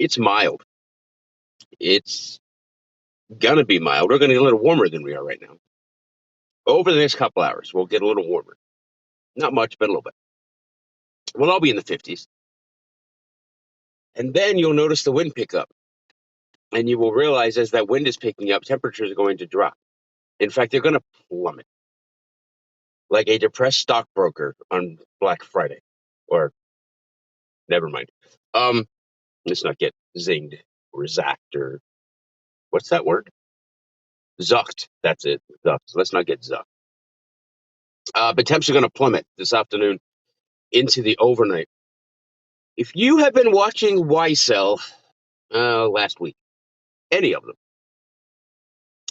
It's mild. It's gonna be mild. We're gonna get a little warmer than we are right now. Over the next couple hours, we'll get a little warmer. Not much, but a little bit. We'll all be in the 50s. And then you'll notice the wind pick up. And you will realize as that wind is picking up, temperatures are going to drop. In fact, they're going to plummet like a depressed stockbroker on Black Friday. Or never mind. Um, let's not get zinged or zacked or what's that word? Zucked. That's it. Zucked. Let's not get zucked. But temps are going to plummet this afternoon into the overnight. If you have been watching YSL last week, any of them,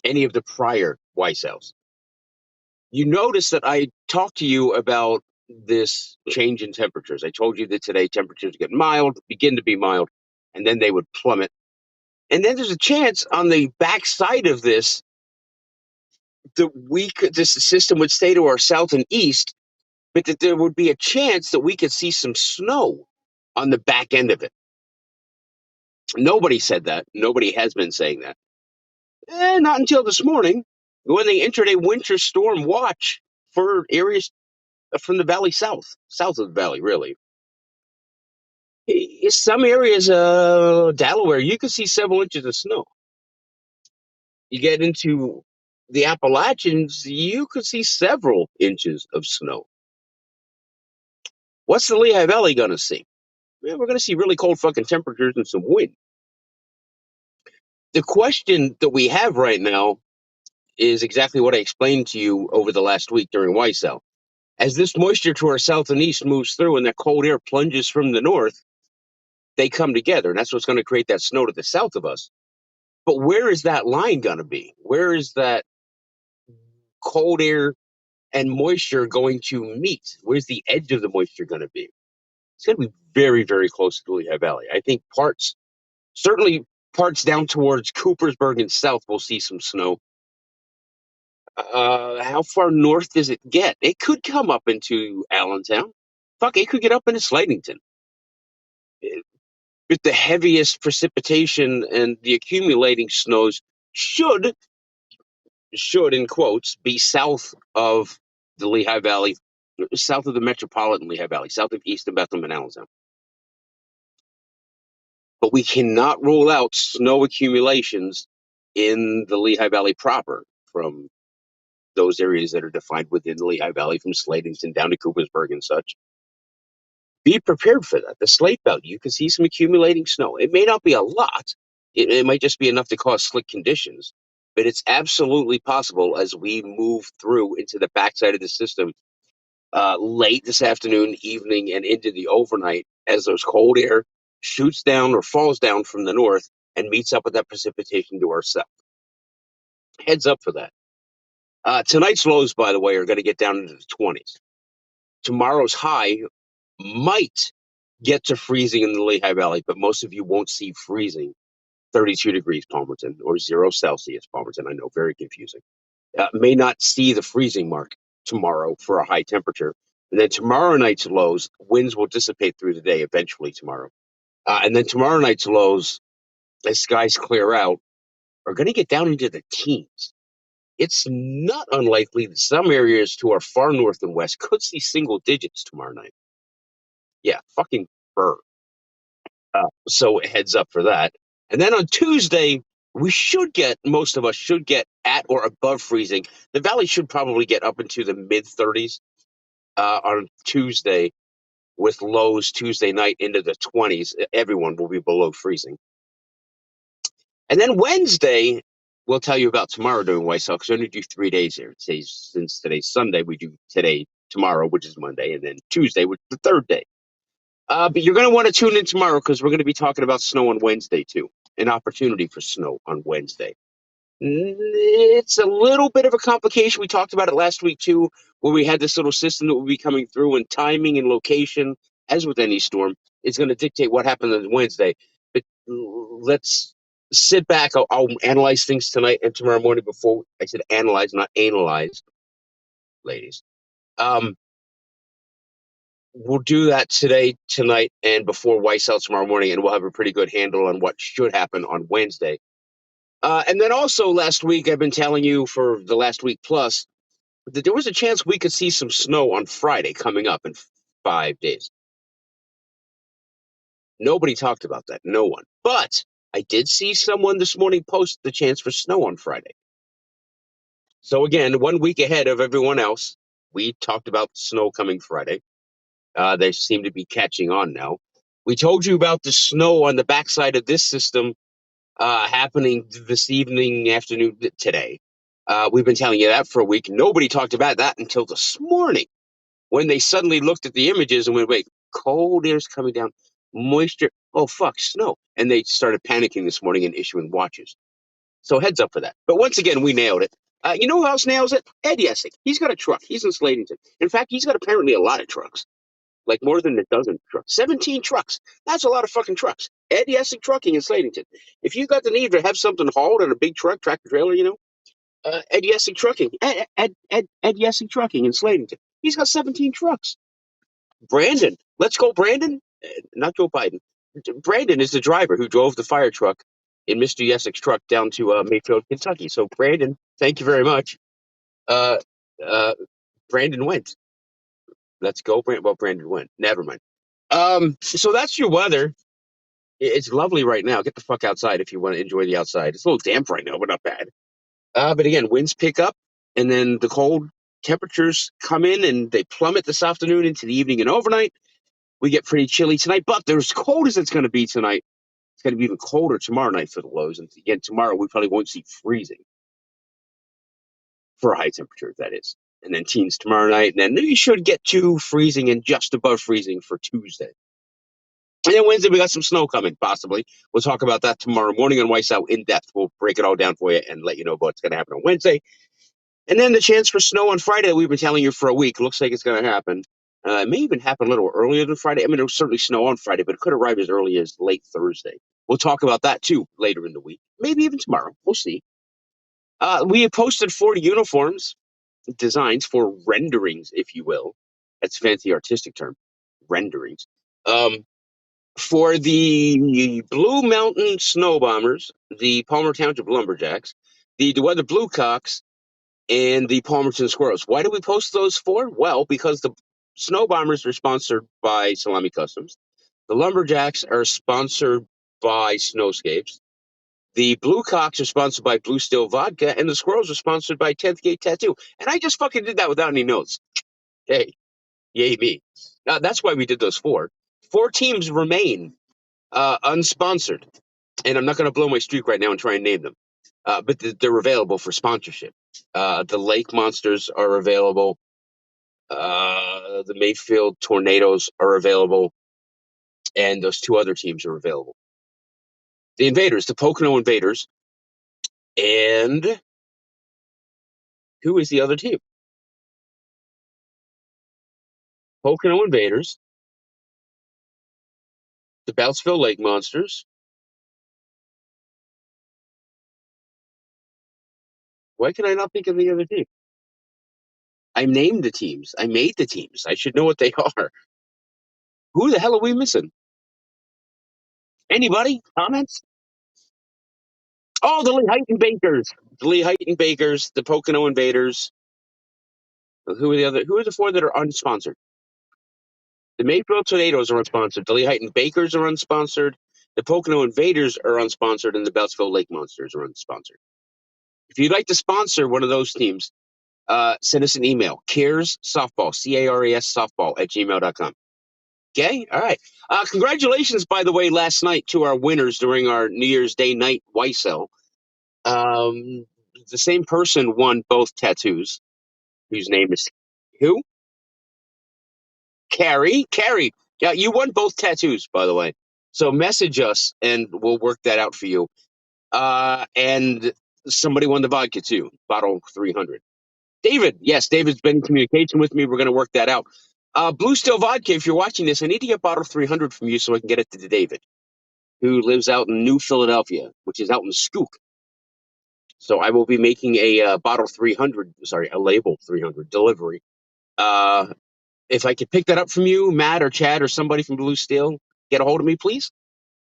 any of the prior YSLs, you notice that I talked to you about this change in temperatures. I told you that today temperatures get mild, begin to be mild, and then they would plummet. And then there's a chance on the backside of this that this system would stay to our south and east, but that there would be a chance that we could see some snow on the back end of it. Nobody said that. Nobody has been saying that. Not until this morning when they entered a winter storm watch for areas from the valley south of the valley, really. Some areas, Delaware, you can see several inches of snow. You get into the Appalachians, you could see several inches of snow. What's the Lehigh Valley going to see? We're going to see really cold fucking temperatures and some wind. The question that we have right now is exactly what I explained to you over the last week during YSL. As this moisture to our south and east moves through and that cold air plunges from the north, they come together, and that's what's going to create that snow to the south of us. But where is that line going to be? Where is that cold air and moisture going to meet? Where's the edge of the moisture going to be? It's going to be very, very close to the Lehigh Valley. I think certainly parts down towards Coopersburg and south will see some snow. How far north does it get? It could come up into Allentown. Fuck, it could get up into Slatington. With the heaviest precipitation and the accumulating snows should in quotes be south of the Lehigh Valley, south of the metropolitan Lehigh Valley, south of Easton, Bethlehem, and Allentown. But we cannot rule out snow accumulations in the Lehigh Valley proper from those areas that are defined within the Lehigh Valley, from Slatington down to Coopersburg and such. Be prepared for that. The slate belt, you can see some accumulating snow. It may not be a lot. It might just be enough to cause slick conditions, but it's absolutely possible as we move through into the backside of the system late this afternoon, evening, and into the overnight as those cold air shoots down or falls down from the north and meets up with that precipitation to our south. Heads up for that. Tonight's lows, by the way, are going to get down into the 20s. Tomorrow's high might get to freezing in the Lehigh Valley, but most of you won't see freezing. 32 degrees Palmerton or 0 Celsius Palmerton. I know, very confusing. May not see the freezing mark tomorrow for a high temperature. And then tomorrow night's lows, winds will dissipate through the day eventually tomorrow. And then tomorrow night's lows, as skies clear out, are going to get down into the teens. It's not unlikely that some areas to our far north and west could see single digits tomorrow night. Yeah, fucking burr. So heads up for that. And then on Tuesday, most of us should get at or above freezing. The valley should probably get up into the mid 30s on Tuesday, with lows Tuesday night into the 20s. Everyone will be below freezing. And then Wednesday, we'll tell you about tomorrow during YSL, because we only do 3 days here. Since today's Sunday, we do tomorrow, which is Monday, and then Tuesday, which is the third day. But you're going to want to tune in tomorrow because we're going to be talking about snow on Wednesday, too. An opportunity for snow on Wednesday. It's a little bit of a complication. We talked about it last week, too, where we had this little system that will be coming through, and timing and location, as with any storm, is going to dictate what happens on Wednesday. But let's sit back. I'll analyze things tonight and tomorrow morning. Before I said analyze, not analyze, ladies. we'll do that today, tonight, and before Weiss out tomorrow morning, and we'll have a pretty good handle on what should happen on Wednesday. And then also last week, I've been telling you for the last week plus that there was a chance we could see some snow on Friday coming up in 5 days. Nobody talked about that. No one. But I did see someone this morning post the chance for snow on Friday. So again, 1 week ahead of everyone else, we talked about snow coming Friday. They seem to be catching on now. We told you about the snow on the backside of this system happening this evening, afternoon, today. We've been telling you that for a week. Nobody talked about that until this morning when they suddenly looked at the images and went, wait, cold air's coming down, moisture, oh, fuck, snow. And they started panicking this morning and issuing watches. So heads up for that. But once again, we nailed it. You know who else nails it? Ed Yessick. He's got a truck. He's in Slatington. In fact, he's got apparently a lot of trucks. Like more than a dozen trucks. 17 trucks. That's a lot of fucking trucks. Ed Yessick Trucking in Slatington. If you got the need to have something hauled in a big truck, tractor trailer, Ed Yessick Trucking. Ed Yessick Trucking in Slatington. He's got 17 trucks. Brandon. Let's go, Brandon. Not Joe Biden. Brandon is the driver who drove the fire truck in Mr. Yessick's truck down to Mayfield, Kentucky. So, Brandon, thank you very much. Uh, uh, Brandon went. Let's go, Brandon. Well, Brandon went. Never mind. So that's your weather. It's lovely right now. Get the fuck outside if you want to enjoy the outside. It's a little damp right now, but not bad. But again, winds pick up, and then the cold temperatures come in, and they plummet this afternoon into the evening and overnight. We get pretty chilly tonight, but they're as cold as it's going to be tonight. It's going to be even colder tomorrow night for the lows. And again, tomorrow we probably won't see freezing for high temperatures, that is. And then teens tomorrow night, and then you should get to freezing and just above freezing for Tuesday. And then Wednesday, we got some snow coming, possibly. We'll talk about that tomorrow morning on Weiss Out in depth. We'll break it all down for you and let you know what's going to happen on Wednesday. And then the chance for snow on Friday that we've been telling you for a week. Looks like it's going to happen. It may even happen a little earlier than Friday. I mean, it'll certainly snow on Friday, but it could arrive as early as late Thursday. We'll talk about that, too, later in the week. Maybe even tomorrow. We'll see. We have posted 40 uniforms, designs for renderings, if you will. That's a fancy artistic term, renderings. For the Blue Mountain Snow Bombers, the Palmer Township Lumberjacks, the DeWeather Bluecocks, and the Palmerton Squirrels. Why do we post those for? Well, because the Snow Bombers are sponsored by Salami Customs. The Lumberjacks are sponsored by Snowscapes. The Bluecocks are sponsored by Blue Steel Vodka, and the Squirrels are sponsored by 10th Gate Tattoo. And I just fucking did that without any notes. Hey, yay me. That's why we did those four. Four teams remain unsponsored. And I'm not going to blow my streak right now and try and name them. But they're available for sponsorship. The Lake Monsters are available. The Mayfield Tornadoes are available. And those two other teams are available. The Invaders, the Pocono Invaders. And who is the other team? Pocono Invaders. The Boutsville Lake Monsters. Why can I not think of the other team? I named the teams. I made the teams. I should know what they are. Who the hell are we missing? Anybody? Comments? Oh, the Lehighton Bakers. The Lehighton Bakers, the Pocono Invaders. Who are the other? Who are the four that are unsponsored? The Mayfield Tornadoes are unsponsored. The Lehighton Bakers are unsponsored. The Pocono Invaders are unsponsored, and the Boutsville Lake Monsters are unsponsored. If you'd like to sponsor one of those teams, send us an email. Cares Softball, CARES Softball @gmail.com. Okay? All right. Congratulations, by the way, last night to our winners during our New Year's Day night Weissel. The same person won both tattoos, whose name is who? Carrie. Carrie. Yeah, you won both tattoos, by the way. So message us and we'll work that out for you. And somebody won the vodka too, bottle 300. David, yes, David's been in communication with me. We're going to work that out. Blue Steel Vodka, if you're watching this, I need to get bottle 300 from you so I can get it to David, who lives out in New Philadelphia, which is out in Skook. So I will be making a bottle 300, sorry, a label 300 delivery if I could pick that up from you, Matt or Chad or somebody from Blue Steel, get a hold of me, please.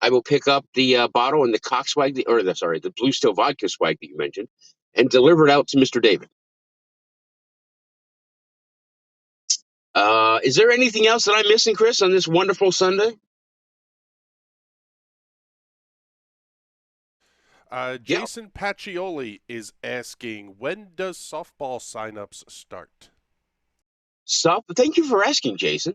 I will pick up the bottle and the cock swag, the Blue Steel vodka swag that you mentioned, and deliver it out to Mr. David. Is there anything else that I'm missing, Chris, on this wonderful Sunday? Yeah. Jason Pacioli is asking, when does softball signups start? Thank you for asking, Jason.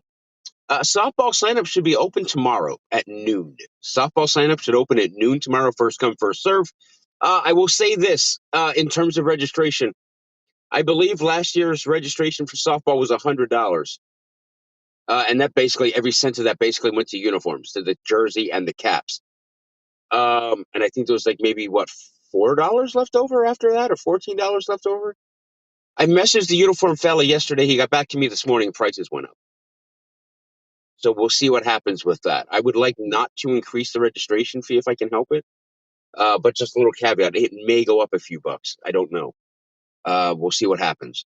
Softball signup should be open tomorrow at noon. Softball signup should open at noon tomorrow, first come, first serve. I will say this in terms of registration. I believe last year's registration for softball was $100. And that basically, every cent of that basically went to uniforms, to the jersey and the caps. And I think there was like maybe, what, $4 left over after that, or $14 left over? I messaged the uniform fella yesterday. He got back to me this morning. Prices went up. So we'll see what happens with that. I would like not to increase the registration fee if I can help it. But just a little caveat, it may go up a few bucks. I don't know. We'll see what happens.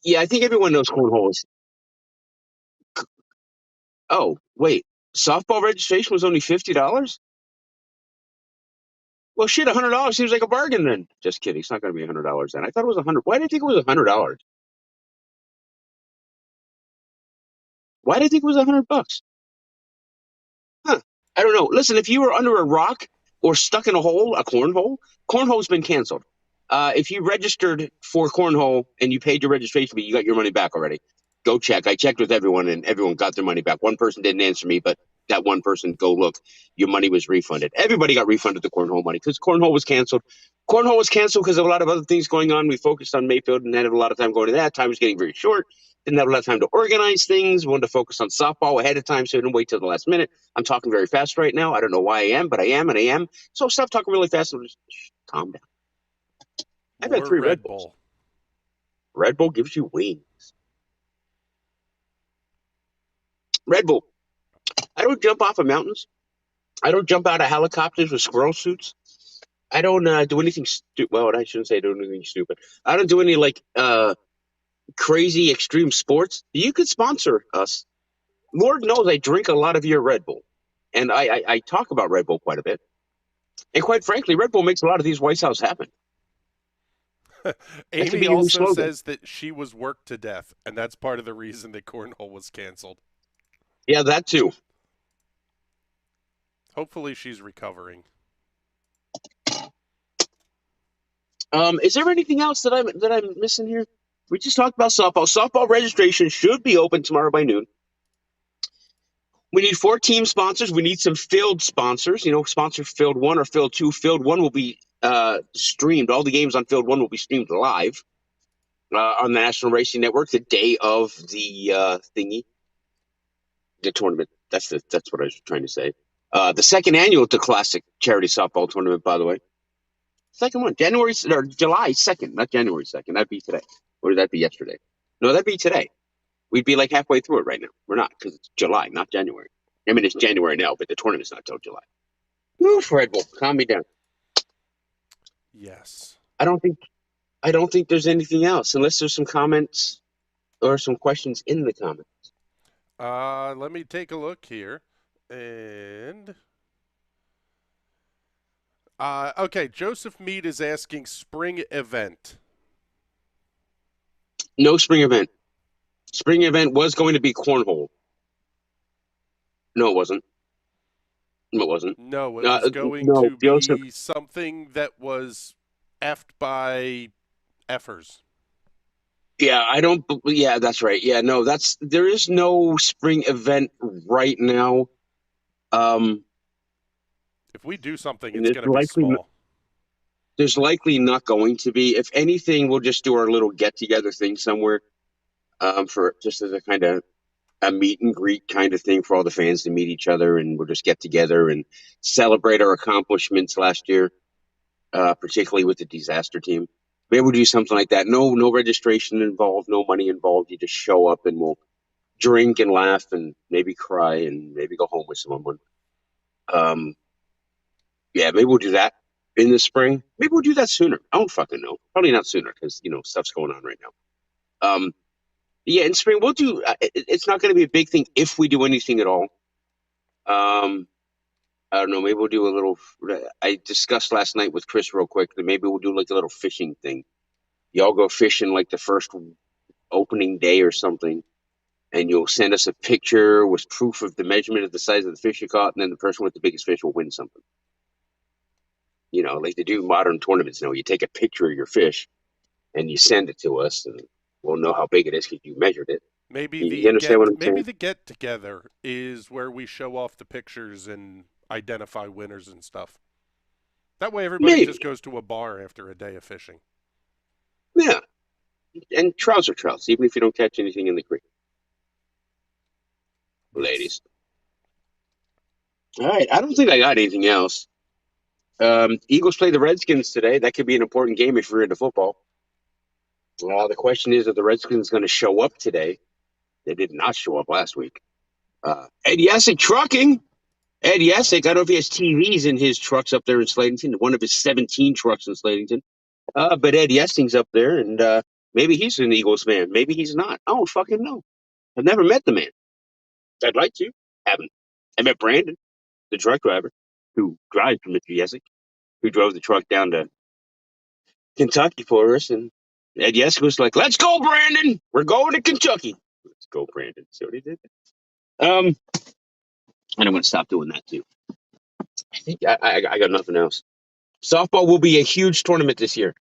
Yeah, I think everyone knows cornhole is. Oh, wait. Softball registration was only $50? Well, shit, $100 seems like a bargain then. Just kidding. It's not going to be $100 then. I thought it was 100. Why did I think it was $100? Why did I think it was $100? Huh. I don't know. Listen, if you were under a rock or stuck in a hole, a cornhole, cornhole's been canceled. If you registered for cornhole and you paid your registration fee, you got your money back already. Go check. I checked with everyone, and everyone got their money back. One person didn't answer me, but that one person, go look. Your money was refunded. Everybody got refunded the cornhole money because cornhole was canceled. Cornhole was canceled because of a lot of other things going on. We focused on Mayfield and had a lot of time going to that. Time was getting very short. Didn't have a lot of time to organize things. Wanted to focus on softball ahead of time, so I didn't wait till the last minute. I'm talking very fast right now. I don't know why I am, but I am, and I am. So stop talking really fast and just calm down. I've had More three Red Red Bulls. Bull. Red Bull gives you wings. Red Bull. I don't jump off of mountains. I don't jump out of helicopters with squirrel suits. I don't do anything stupid. Well, I shouldn't say I don't do anything stupid. I don't do any like crazy extreme sports. You could sponsor us. Lord knows I drink a lot of your Red Bull, and I talk about Red Bull quite a bit. And quite frankly, Red Bull makes a lot of these White House happen. That could Amy be your new also slogan. says that she was worked to death, and that's part of the reason that cornhole was canceled. Yeah, that too. Hopefully, she's recovering. Is there anything else that I'm missing here? We just talked about softball. Softball registration should be open tomorrow by noon. We need 4 team sponsors. We need some field sponsors. Sponsor field 1 or field 2. Field 1 will be streamed. All the games on field 1 will be streamed live on the National Racing Network the day of the thingy, the tournament. That's what I was trying to say. The second annual The Classic Charity Softball Tournament, by the way. Second one, January or July 2nd, not January 2nd. That'd be today. Or would that be yesterday? No, that'd be today. We'd be like halfway through it right now. We're not, because it's July, not January. I mean, it's January now, but the tournament's not till July. Oof, Red Bull, calm me down. Yes. I don't think I don't think there's anything else, unless there's some comments or some questions in the comments. Let me take a look here. And okay, Joseph Mead is asking spring event. No spring event. Spring event was going to be cornhole. No, it wasn't. No, it wasn't. No, it was going No, to Joseph. be something that was effed by effers. Yeah, I don't. Yeah, that's right. Yeah, no, there is no spring event right now. Um, If we do something, and it's going to be small. there's likely not going to be. If anything, we'll just do our little get together thing somewhere. For just as a kind of a meet and greet kind of thing for all the fans to meet each other, and we'll just get together and celebrate our accomplishments last year, particularly with the disaster team. Maybe we'll do something like that. No registration involved, no money involved. You just show up and we'll drink and laugh and maybe cry and maybe go home with someone. Um, yeah, maybe we'll do that. in the spring. Maybe we'll do that sooner. I don't fucking know. Probably not sooner because stuff's going on right now. Yeah, in spring we'll do. It's not going to be a big thing if we do anything at all. Um, I don't know. Maybe we'll do a little. I discussed last night with Chris real quick that maybe we'll do like a little fishing thing. Y'all go fishing like the first opening day or something, and you'll send us a picture with proof of the measurement of the size of the fish you caught, and then the person with the biggest fish will win something. Like they do modern tournaments now. You take a picture of your fish and you send it to us, and we'll know how big it is because you measured it. You understand what I'm Maybe saying? the get together is where we show off the pictures and identify winners and stuff. That way everybody just Maybe. goes to a bar after a day of fishing. Yeah. And trouts are trouts, even if you don't catch anything in the creek, Yes. ladies. All right. I don't think I got anything else. Eagles play the Redskins today. That could be an important game if you're into football. The question is, are the Redskins going to show up today? They did not show up last week. Ed Yesick trucking. Ed Yesick, I don't know if he has TVs in his trucks up there in Slatington, one of his 17 trucks in Slatington. But Ed Yesting's up there, and maybe he's an Eagles fan. Maybe he's not. I don't fucking know. I've never met the man. I'd like to. Haven't. I met Brandon, the truck driver, who drives for Mr. Yesick, who drove the truck down to Kentucky for us. And Ed Yesick was like, "Let's go, Brandon. We're going to Kentucky. Let's go, Brandon." See what he did? And I'm going to stop doing that too. I think I got nothing else. Softball will be a huge tournament this year.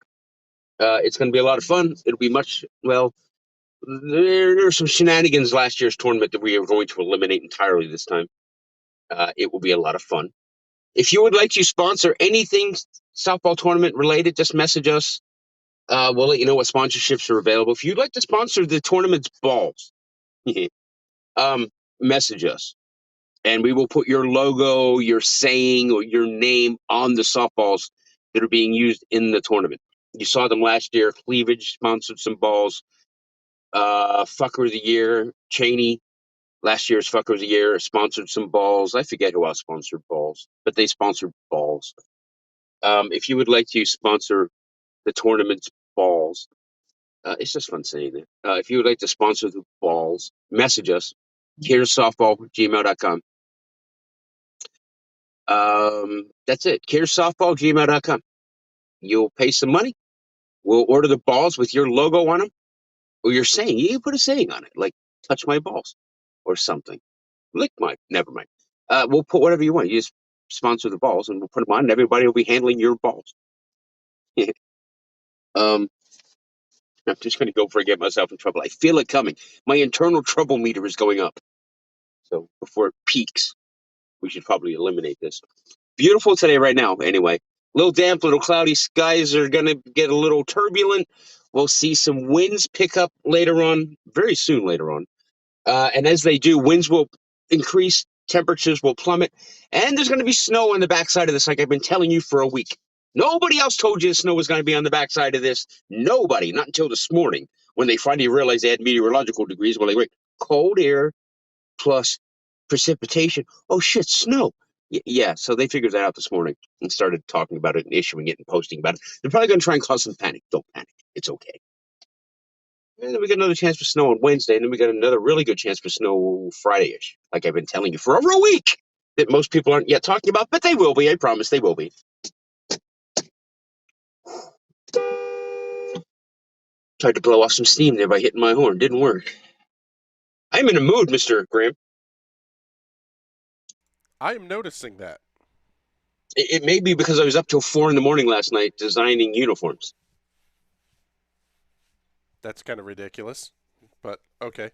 It's going to be a lot of fun. It'll be there were some shenanigans last year's tournament that we are going to eliminate entirely this time. It will be a lot of fun. If you would like to sponsor anything softball tournament related, just message us. We'll let you know what sponsorships are available. If you'd like to sponsor the tournament's balls, um, message us. And we will put your logo, your saying, or your name on the softballs that are being used in the tournament. You saw them last year. Cleavage sponsored some balls. Fucker of the Year, Cheney, last year's Fucker of the Year, sponsored some balls. I forget who else sponsored balls, but they sponsored balls. If you would like to sponsor the tournament's balls, it's just fun saying that. If you would like to sponsor the balls, message us. Here's softball@gmail.com. That's it. Softball@gmail.com. You'll pay some money. We'll order the balls with your logo on them or your saying. You can put a saying on it, like "touch my balls" or something. Lick my. Never mind. We'll put whatever you want. You just sponsor the balls, and we'll put them on, and everybody will be handling your balls. um, I'm just going to go for get myself in trouble. I feel it coming. My internal trouble meter is going up. So before it peaks, we should probably eliminate this. Beautiful today, right now. Anyway, little damp, little cloudy. Skies are going to get a little turbulent. We'll see some winds pick up later on, very soon later on. And as they do, winds will increase, temperatures will plummet, and there's going to be snow on the backside of this, like I've been telling you for a week. Nobody else told you the snow was going to be on the backside of this. Nobody, not until this morning, when they finally realized they had meteorological degrees. Well, like, wait, cold air plus precipitation. Oh shit, snow. Yeah, so they figured that out this morning and started talking about it and issuing it and posting about it. They're probably going to try and cause some panic. Don't panic. It's okay. And then we got another chance for snow on Wednesday, and then we got another really good chance for snow Friday-ish, like I've been telling you for over a week, that most people aren't yet talking about, but they will be. I promise they will be. Tried to blow off some steam there by hitting my horn. Didn't work. I'm in a mood, Mr. Graham. I am noticing that. It may be because I was up till 4 in the morning last night designing uniforms. That's kind of ridiculous, but okay.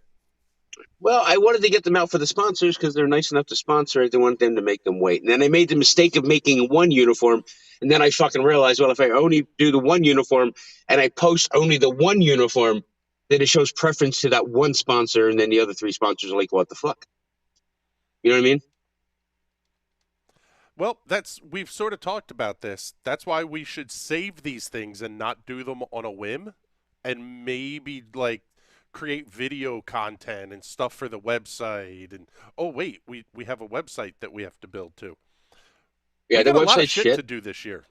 Well, I wanted to get them out for the sponsors because they're nice enough to sponsor. I didn't want them to make them wait. And then I made the mistake of making one uniform. And then I fucking realized, well, if I only do the one uniform and I post only the one uniform, then it shows preference to that one sponsor. And then the other three sponsors are like, what the fuck? You know what I mean? Well, we've sort of talked about this. That's why we should save these things and not do them on a whim and maybe like create video content and stuff for the website and oh wait, we have a website that we have to build too. Yeah, We the got a lot of website's shit to shit. do this year.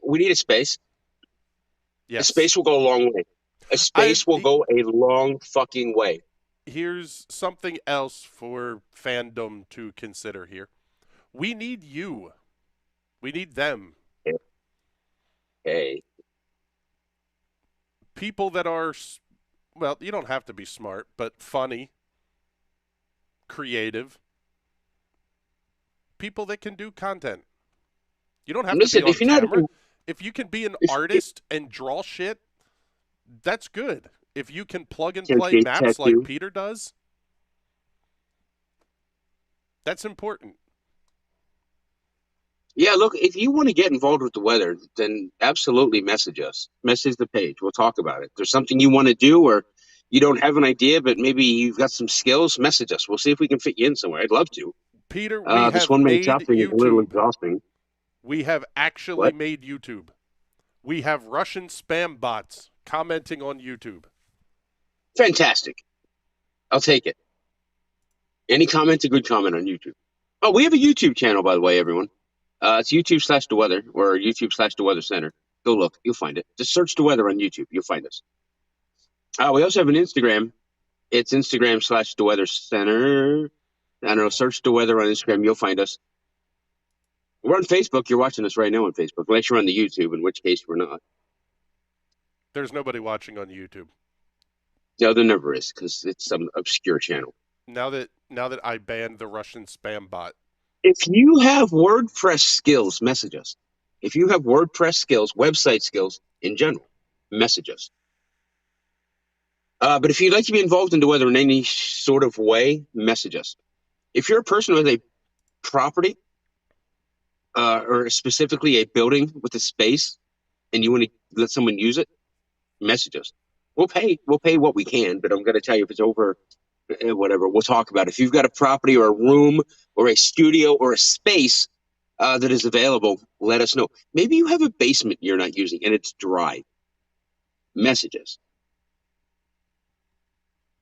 We need a space. A Yes. space will go a long way. A I space will go a long fucking way. Here's something else for fandom to consider here. We need you. We need them. Hey, People that are, well, you don't have to be smart, but funny, creative, people that can do content. You don't have to be listen. on If you're not camera. even, If you can be an if artist and draw shit, that's good. If you can plug and you play can't maps like tattoo. Peter does, that's important. Yeah, look, if you want to get involved with the weather, then absolutely message us. Message the page. We'll talk about it. If there's something you want to do or you don't have an idea, but maybe you've got some skills, message us. We'll see if we can fit you in somewhere. I'd love to. Peter, we This have one-man made shop thing is a little YouTube. exhausting. We have actually What? made YouTube. We have Russian spam bots commenting on YouTube. Fantastic. I'll take it. Any comment's a good comment on YouTube. Oh, we have a YouTube channel, by the way, everyone. It's YouTube/The Weather or YouTube/The Weather Center. Go look. You'll find it. Just search The Weather on YouTube. You'll find us. We also have an Instagram. It's Instagram/The Weather Center. I don't know. Search The Weather on Instagram. You'll find us. We're on Facebook. You're watching us right now on Facebook, unless you're on the YouTube, in which case we're not. There's nobody watching on YouTube. No, there never is because it's some obscure channel. Now that I banned the Russian spam bot. If you have WordPress skills, message us. If you have WordPress skills, website skills in general, message us. But if you'd like to be involved in the weather in any sort of way, message us. If you're a person with a property or specifically a building with a space and you want to let someone use it, message us. We'll pay. We'll pay what we can, but I'm going to tell you if it's over whatever, we'll talk about it. If you've got a property or a room or a studio or a space that is available, let us know. Maybe you have a basement you're not using and it's dry. Message us.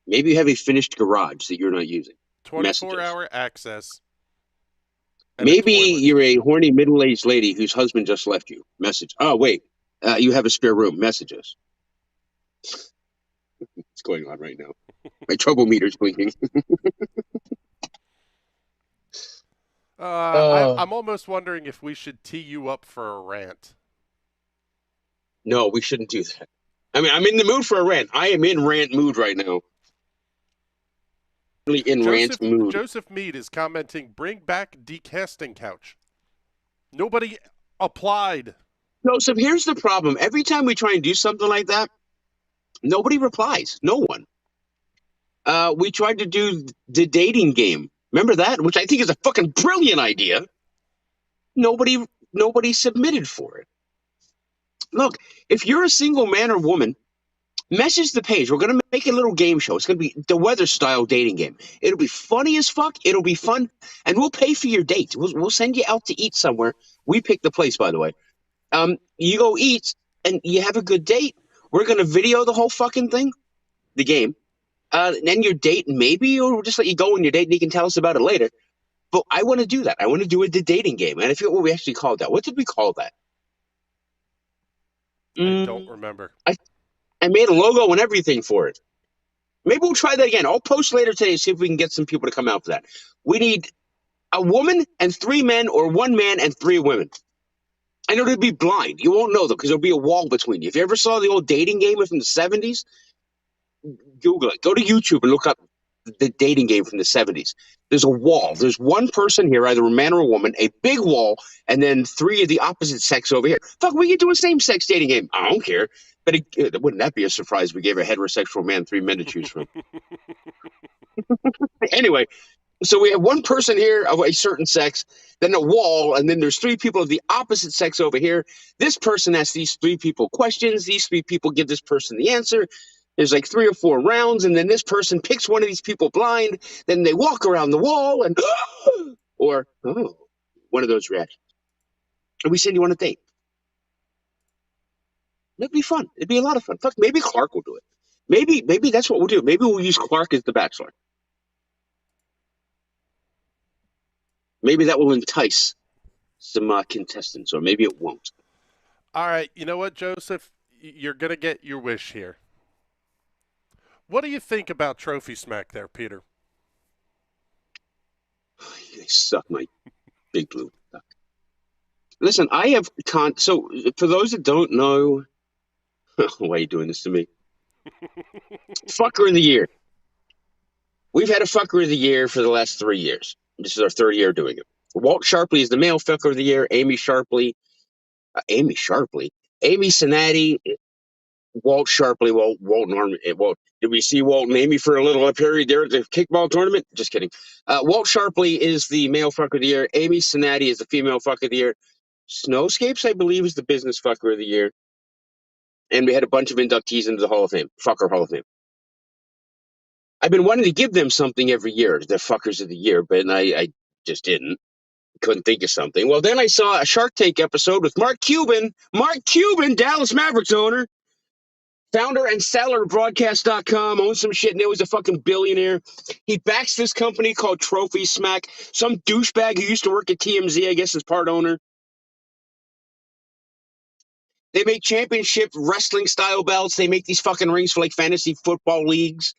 Maybe you have a finished garage that you're not using. 24-hour access. Maybe you're a horny middle-aged lady whose husband just left you. Message. Oh, wait. You have a spare room. Message us. What's going on right now? My trouble meter's blinking. I'm almost wondering if we should tee you up for a rant. No, we shouldn't do that. I mean, I'm in the mood for a rant. I am in rant mood right now. Really in rant mood. Joseph Mead is commenting, bring back decasting couch. Nobody applied. Joseph, here's the problem. Every time we try and do something like that, nobody replies. No one. We tried to do the dating game. Remember that? Which I think is a fucking brilliant idea. Nobody submitted for it. Look, if you're a single man or woman, message the page. We're going to make a little game show. It's going to be the weather style dating game. It'll be funny as fuck. It'll be fun. And we'll pay for your date. We'll send you out to eat somewhere. We pick the place, by the way. You go eat and you have a good date. We're going to video the whole fucking thing, the game. Then your date, maybe, or we'll just let you go on your date and you can tell us about it later. But I want to do that. I want to do the dating game. And I forget what we actually called that. What did we call that? I don't remember. I made a logo and everything for it. Maybe we'll try that again. I'll post later today to see if we can get some people to come out for that. We need a woman and 3 men or 1 man and 3 women. I know it'd be blind. You won't know, though, because there'll be a wall between you. If you ever saw the old dating game from the 70s, Google it. Go to YouTube and look up the dating game from the 70s. There's a wall. There's one person here, either a man or a woman, a big wall, and then 3 of the opposite sex over here. Fuck, we could do a same-sex dating game. I don't care. But wouldn't that be a surprise if we gave a heterosexual man 3 men to choose from? Anyway, so we have one person here of a certain sex, then a wall, and then there's 3 people of the opposite sex over here. This person asks these 3 people questions. These 3 people give this person the answer. There's like 3 or 4 rounds, and then this person picks one of these people blind. Then they walk around the wall and, or, oh, one of those reactions. And we send you on a date. It'd be fun. It'd be a lot of fun. Fuck, maybe Clark will do it. Maybe that's what we'll do. Maybe we'll use Clark as the bachelor. Maybe that will entice some contestants, or maybe it won't. All right, you know what, Joseph? You're gonna get your wish here. What do you think about Trophy Smack there, Peter? They suck my big blue duck. Listen, I have so for those that don't know, why are you doing this to me? Fucker of the year. We've had a fucker of the year for the last 3 years. This is our third year doing it. Walt Sharpley is the male fucker of the year. Amy Sinati, Walt Sharpley, Walt Norman. Walt, did we see Walt and Amy for a little period there at the kickball tournament? Just kidding. Walt Sharpley is the male fucker of the year. Amy Sinati is the female fucker of the year. Snowscapes, I believe, is the business fucker of the year. And we had a bunch of inductees into the Hall of Fame, fucker Hall of Fame. I've been wanting to give them something every year, the fuckers of the year, but I just didn't. Couldn't think of something. Well, then I saw a Shark Tank episode with Mark Cuban. Mark Cuban, Dallas Mavericks owner, founder and seller of broadcast.com, owns some shit, and now he's a fucking billionaire. He backs this company called Trophy Smack. Some douchebag who used to work at TMZ, I guess, is part owner. They make championship wrestling style belts. They make these fucking rings for like fantasy football leagues.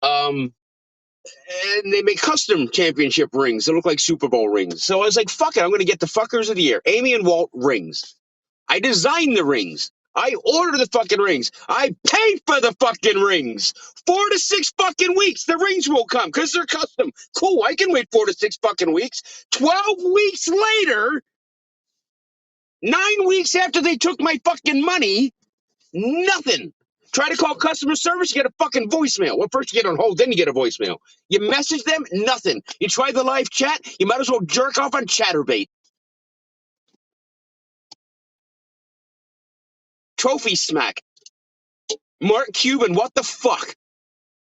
And they make custom championship rings that look like Super Bowl rings. So I was like, fuck it, I'm going to get the fuckers of the year. Amy and Walt rings. I designed the rings. I ordered the fucking rings. I paid for the fucking rings. 4 to 6 fucking weeks. The rings will come because they're custom. Cool, I can wait 4 to 6 fucking weeks. 12 weeks later, 9 weeks after they took my fucking money, nothing. Try to call customer service, you get a fucking voicemail. Well, first you get on hold, then you get a voicemail. You message them, nothing. You try the live chat, you might as well jerk off on Chatterbait. Trophy Smack. Mark Cuban, what the fuck?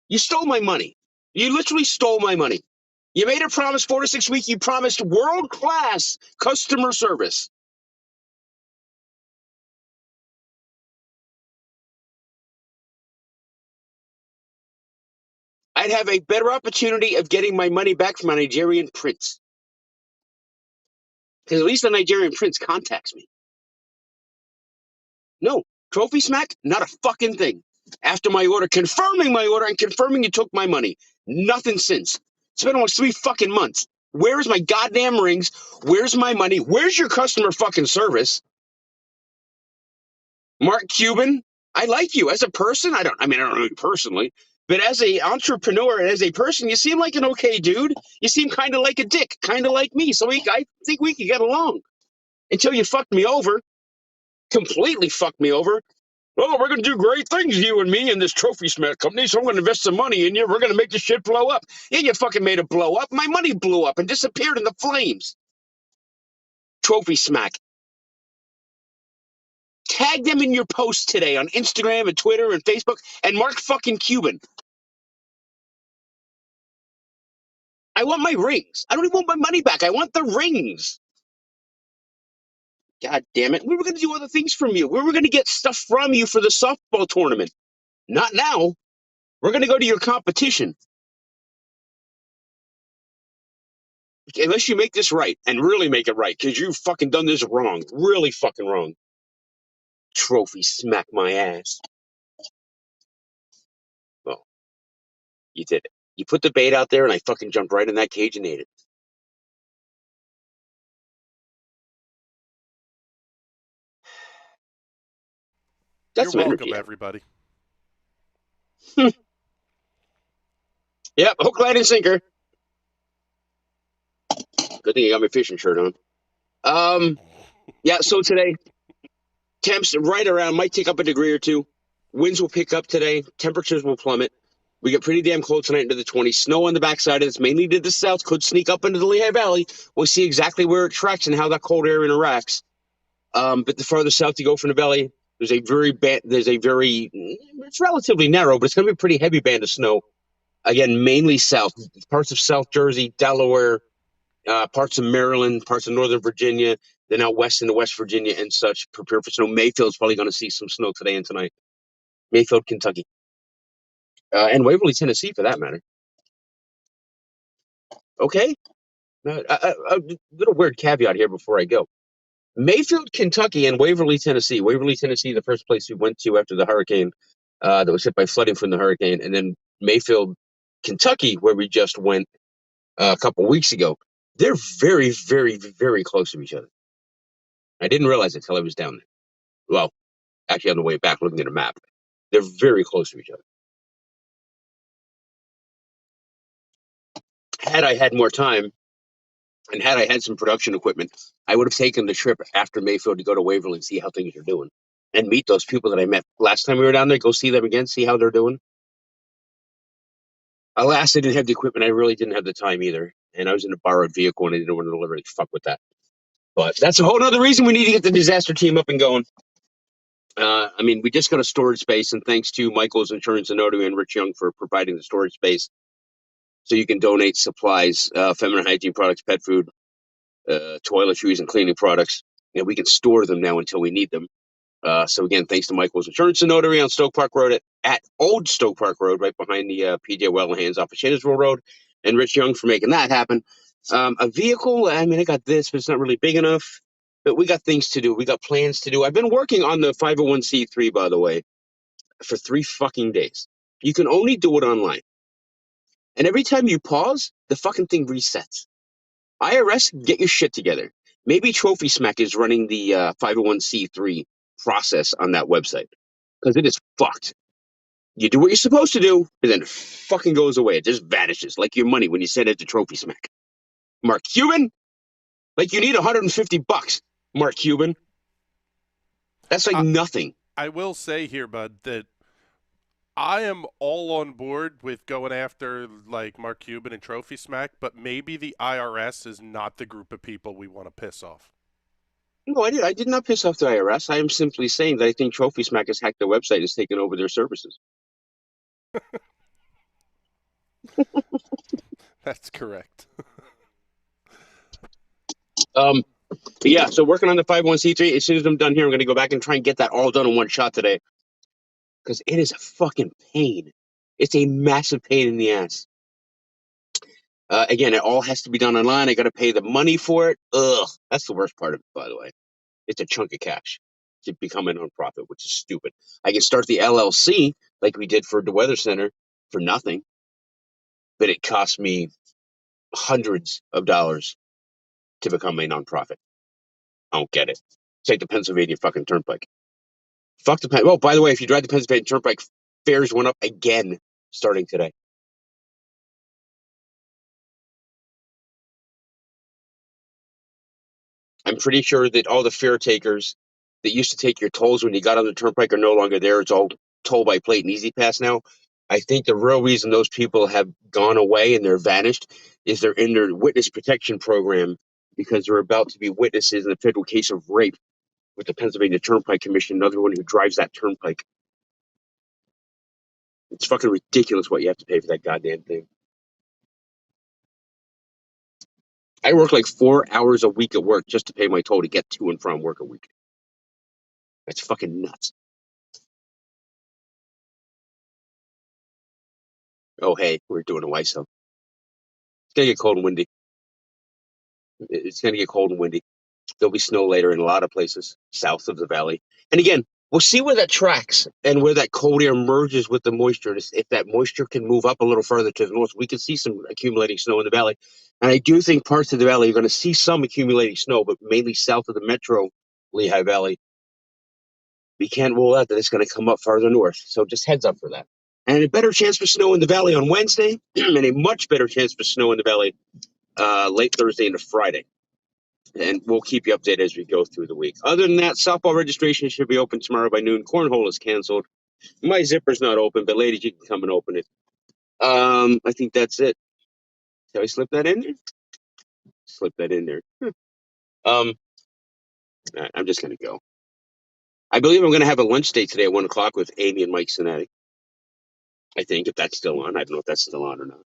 You stole my money. You literally stole my money. You made a promise 4 to 6 weeks. You promised world-class customer service. I'd have a better opportunity of getting my money back from a Nigerian prince. Because at least the Nigerian prince contacts me. No, Trophy Smack, not a fucking thing. After my order, confirming my order and confirming you took my money. Nothing since. It's been almost 3 fucking months. Where's my goddamn rings? Where's my money? Where's your customer fucking service? Mark Cuban, I like you as a person. I don't know you personally, but as an entrepreneur and as a person, you seem like an okay dude. You seem kind of like a dick, kind of like me. So I think we could get along until you fucked me over, completely fucked me over. Oh, we're going to do great things, you and me, in this Trophy Smack company, so I'm going to invest some money in you. We're going to make this shit blow up. Yeah, you fucking made it blow up. My money blew up and disappeared in the flames. Trophy Smack. Tag them in your posts today on Instagram and Twitter and Facebook and Mark fucking Cuban. I want my rings. I don't even want my money back. I want the rings. God damn it. We were going to do other things from you. We were going to get stuff from you for the softball tournament. Not now. We're going to go to your competition. Unless you make this right and really make it right, because you've fucking done this wrong. Really fucking wrong. Trophy Smack my ass. Well, you did it. You put the bait out there and I fucking jumped right in that cage and ate it. That's You're some welcome, energy. everybody. Yep, hook, line, and sinker. Good thing I got my fishing shirt on. Yeah, so today, temps right around, might take up a degree or two. Winds will pick up today. Temperatures will plummet. We get pretty damn cold tonight into the 20s. Snow on the backside of this, mainly to the south, could sneak up into the Lehigh Valley. We'll see exactly where it tracks and how that cold air interacts. But the farther south you go from the valley, it's relatively narrow, but it's going to be a pretty heavy band of snow. Again, mainly south, parts of South Jersey, Delaware, parts of Maryland, parts of Northern Virginia, then out west into West Virginia and such. Prepare for snow. Mayfield's probably going to see some snow today and tonight. Mayfield, Kentucky. And Waverly, Tennessee, for that matter. Okay? A little weird caveat here before I go. Mayfield, Kentucky, and Waverly, Tennessee. Waverly, Tennessee, the first place we went to after the hurricane that was hit by flooding from the hurricane, and then Mayfield, Kentucky, where we just went a couple weeks ago. They're very, very, very close to each other. I didn't realize it until I was down there. Well, actually, on the way back, looking at a map, they're very close to each other. Had I had more time, and had I had some production equipment, I would have taken the trip after Mayfield to go to Waverly and see how things are doing and meet those people that I met last time we were down there. Go see them again, see how they're doing. Alas, I didn't have the equipment. I really didn't have the time either. And I was in a borrowed vehicle and I didn't want to really fuck with that. But that's a whole other reason we need to get the disaster team up and going. I mean, we just got a storage space, and thanks to Michael's Insurance and Notary and Rich Young for providing the storage space so you can donate supplies, feminine hygiene products, pet food, toiletries, and cleaning products. And we can store them now until we need them. So again, thanks to Michael's Insurance and Notary on Stoke Park Road at Old Stoke Park Road, right behind the PJ Wellhands off of Shanersville Road, and Rich Young for making that happen. A vehicle, I mean, I got this, but it's not really big enough. But we got things to do. We got plans to do. I've been working on the 501c3, by the way, for 3 fucking days. You can only do it online. And every time you pause, the fucking thing resets. IRS, get your shit together. Maybe Trophy Smack is running the 501c3 process on that website because it is fucked. You do what you're supposed to do, and then it fucking goes away. It just vanishes like your money when you send it to Trophy Smack. Mark Cuban, like you need $150, Mark Cuban. That's like nothing. I will say here, bud, that I am all on board with going after like Mark Cuban and Trophy Smack, but maybe the IRS is not the group of people we want to piss off. No, I did not piss off the IRS. I am simply saying that I think Trophy Smack has hacked their website, has taken over their services. That's correct. Yeah, so working on the 501c3. As soon as I'm done here, I'm going to go back and try and get that all done in one shot today because it is a fucking pain. It's a massive pain in the ass. Again, it all has to be done online. I got to pay the money for it. Ugh, that's the worst part of it, by the way. It's a chunk of cash to become a nonprofit, which is stupid. I can start the LLC like we did for the Weather Center for nothing, but it cost me hundreds of dollars to become a nonprofit. I don't get it. Take the Pennsylvania fucking Turnpike. Fuck the Well, by the way, if you drive the Pennsylvania Turnpike, fares went up again starting today. I'm pretty sure that all the fare takers that used to take your tolls when you got on the turnpike are no longer there. It's all toll by plate and Easy Pass now. I think the real reason those people have gone away and they're vanished is they're in their witness protection program because they're about to be witnesses in a federal case of rape with the Pennsylvania Turnpike Commission, another one who drives that turnpike. It's fucking ridiculous what you have to pay for that goddamn thing. I work like 4 hours a week at work just to pay my toll to get to and from work a week. That's fucking nuts. Oh, hey, we're doing a YSO. It's going to get cold and windy. It's going to get cold and windy. There'll be snow later in a lot of places south of the valley. And again, we'll see where that tracks and where that cold air merges with the moisture. If that moisture can move up a little further to the north, we can see some accumulating snow in the valley. And I do think parts of the valley are going to see some accumulating snow, but mainly south of the metro Lehigh Valley. We can't rule out that it's going to come up farther north. So just heads up for that. And a better chance for snow in the valley on Wednesday, and a much better chance for snow in the valley late Thursday into Friday. And we'll keep you updated as we go through the week. Other than that, softball registration should be open tomorrow by noon. Cornhole is canceled. My zipper's not open, but ladies, you can come and open it. I think that's it. Shall I slip that in there? Slip that in there. I'm just gonna go. I believe I'm gonna have a lunch date today at 1:00 with Amy and Mike Cincinnati. I think if that's still on. I don't know if that's still on or not.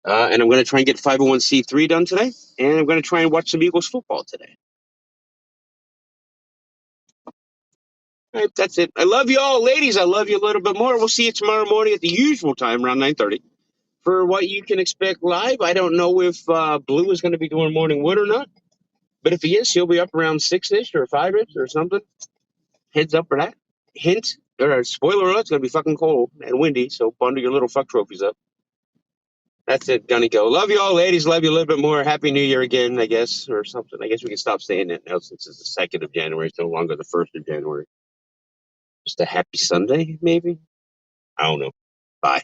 And I'm going to try and get 501c3 done today. And I'm going to try and watch some Eagles football today. All right, that's it. I love you all. Ladies, I love you a little bit more. We'll see you tomorrow morning at the usual time, around 9:30. For what you can expect live, I don't know if Blue is going to be doing Morning Wood or not. But if he is, he'll be up around 6-ish or 5-ish or something. Heads up for that. Hint, or spoiler alert, it's going to be fucking cold and windy, so bundle your little fuck trophies up. That's it. Gonna go. Love you all, ladies. Love you a little bit more. Happy New Year again, I guess, or something. I guess we can stop saying that now since it's the 2nd of January. It's no longer the 1st of January. Just a happy Sunday, maybe? I don't know. Bye.